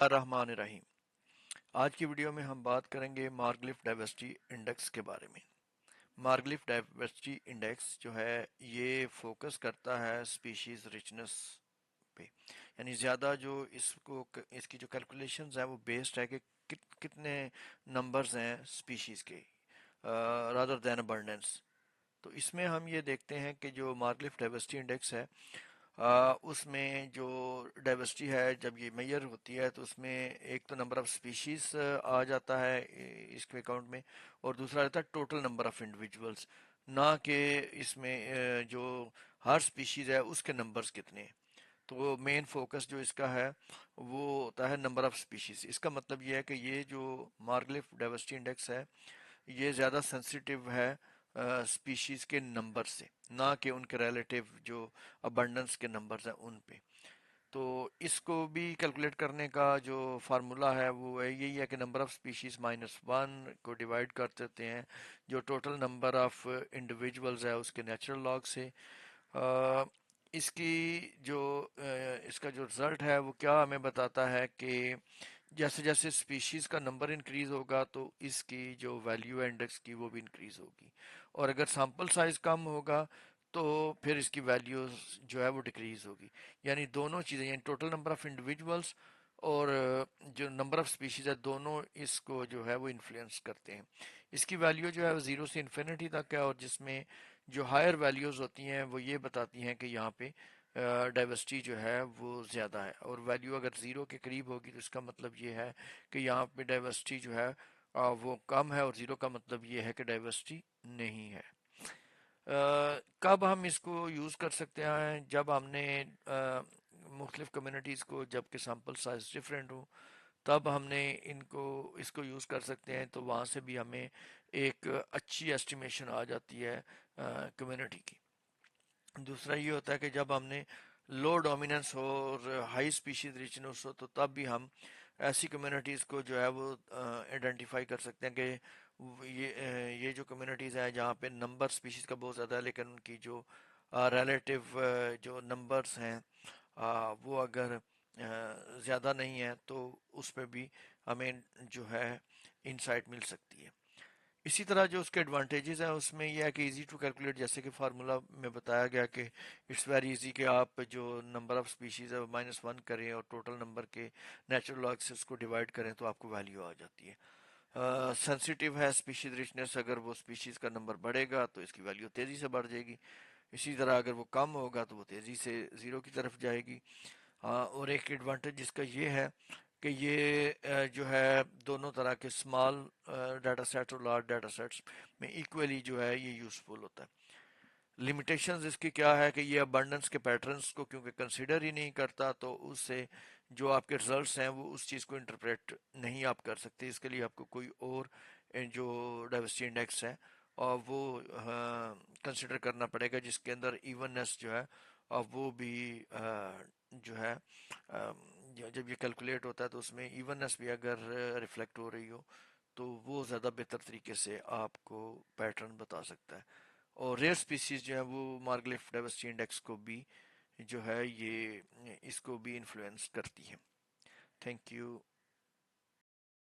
الرحمن الرحیم۔ آج کی ویڈیو میں ہم بات کریں گے مارگلف ڈائیورسٹی انڈیکس کے بارے میں۔ مارگلف ڈائیورسٹی انڈیکس جو ہے یہ فوکس کرتا ہے سپیشیز ریچنس پہ، یعنی زیادہ جو اس کی جو کیلکولیشنز ہیں وہ بیسڈ ہے کہ کتنے نمبرز ہیں سپیشیز کے رادر دین ابنڈنس۔ تو اس میں ہم یہ دیکھتے ہیں کہ جو مارگلف ڈائیورسٹی انڈیکس ہے اس میں جو ڈائیورسٹی ہے جب یہ میئر ہوتی ہے تو اس میں ایک تو نمبر آف سپیشیز آ جاتا ہے اس کے اکاؤنٹ میں، اور دوسرا رہتا ہے ٹوٹل نمبر آف انڈیویجولز، نہ کہ اس میں جو ہر سپیشیز ہے اس کے نمبرز کتنے ہیں۔ تو مین فوکس جو اس کا ہے وہ ہوتا ہے نمبر آف سپیشیز۔ اس کا مطلب یہ ہے کہ یہ جو مارگلف ڈائیورسٹی انڈیکس ہے یہ زیادہ سینسیٹیو ہے سپیشیز کے نمبر سے، نہ کہ ان کے ریلیٹیو جو ابنڈنس کے نمبرز ہیں ان پہ۔ تو اس کو بھی کیلکولیٹ کرنے کا جو فارمولا ہے وہ یہی ہے کہ number of species minus one کو ڈیوائڈ کر دیتے ہیں جو ٹوٹل نمبر آف انڈیویجولز ہے اس کے نیچرل لاگ سے۔ آ، اس کی جو اس کا جو رزلٹ ہے وہ کیا ہمیں بتاتا ہے کہ جیسے جیسے سپیشیز کا نمبر انکریز ہوگا تو اس کی جو ویلیو ہے انڈیکس کی وہ بھی انکریز ہوگی، اور اگر سیمپل سائز کم ہوگا تو پھر اس کی ویلیوز جو ہے وہ ڈکریز ہوگی۔ یعنی دونوں چیزیں، یعنی ٹوٹل نمبر آف انڈیویجولز اور جو نمبر آف سپیشیز ہے دونوں اس کو جو ہے وہ انفلوئنس کرتے ہیں۔ اس کی ویلیو جو ہے وہ زیرو سے انفینٹی تک ہے، اور جس میں جو ہائر ویلیوز ہوتی ہیں وہ یہ بتاتی ہیں کہ یہاں پہ ڈائیورسٹی جو ہے وہ زیادہ ہے، اور ویلیو اگر زیرو کے قریب ہوگی تو اس کا مطلب یہ ہے کہ یہاں پہ ڈائیورسٹی جو ہے وہ کم ہے، اور زیرو کا مطلب یہ ہے کہ ڈائیورسٹی نہیں ہے۔ کب ہم اس کو یوز کر سکتے ہیں؟ جب ہم نے مختلف کمیونٹیز کو، جب کہ سیمپل سائز ڈفرینٹ ہوں، تب ہم نے اس کو یوز کر سکتے ہیں، تو وہاں سے بھی ہمیں ایک اچھی ایسٹیمیشن آ جاتی ہے کمیونٹی کی۔ دوسرا یہ ہوتا ہے کہ جب ہم نے لو ڈومیننس ہو اور ہائی اسپیشیز ریچنس ہو تو تب بھی ہم ایسی کمیونٹیز کو جو ہے وہ آئیڈینٹیفائی کر سکتے ہیں کہ یہ جو کمیونٹیز ہیں جہاں پہ نمبر اسپیشیز کا بہت زیادہ ہے لیکن ان کی جو ریلیٹیو جو نمبرز ہیں وہ اگر زیادہ نہیں ہیں تو اس پہ بھی ہمیں جو ہے انسائٹ مل سکتی ہے۔ اسی طرح جو اس کے ایڈوانٹیجز ہیں اس میں یہ ہے کہ ایزی ٹو کیلکولیٹ، جیسے کہ فارمولا میں بتایا گیا کہ اٹس ویری ایزی کہ آپ جو نمبر آف سپیشیز ہے وہ مائنس ون کریں اور ٹوٹل نمبر کے نیچرل لاگ سے اس کو ڈیوائڈ کریں تو آپ کو ویلیو آ جاتی ہے۔ سینسیٹیو ہے اسپیشیز ریچنس، اگر وہ اسپیشیز کا نمبر بڑھے گا تو اس کی ویلیو تیزی سے بڑھ جائے گی، اسی طرح اگر وہ کم ہوگا تو وہ تیزی سے زیرو کی طرف جائے گی۔ اور ایک ایڈوانٹیج جس کا یہ ہے کہ یہ جو ہے دونوں طرح کے اسمال ڈیٹا سیٹ اور لارج ڈیٹا سیٹس میں ایکولی جو ہے یہ یوزفل ہوتا ہے۔ لمیٹیشنز اس کی کیا ہے کہ یہ ابنڈنس کے پیٹرنز کو کیونکہ کنسیڈر ہی نہیں کرتا تو اس سے جو آپ کے رزلٹس ہیں وہ اس چیز کو انٹرپریٹ نہیں آپ کر سکتے، اس کے لیے آپ کو کوئی اور جو ڈائیورسٹی انڈیکس ہے اور وہ کنسیڈر کرنا پڑے گا جس کے اندر ایوننس جو ہے وہ بھی جو ہے جب یہ کیلکولیٹ ہوتا ہے تو اس میں ایوننس بھی اگر ریفلیکٹ ہو رہی ہو تو وہ زیادہ بہتر طریقے سے آپ کو پیٹرن بتا سکتا ہے۔ اور ریئر سپیسیز جو ہے وہ مارگلف ڈائیورسٹی انڈیکس کو بھی جو ہے یہ اس کو بھی انفلوئنس کرتی ہے۔ Thank you.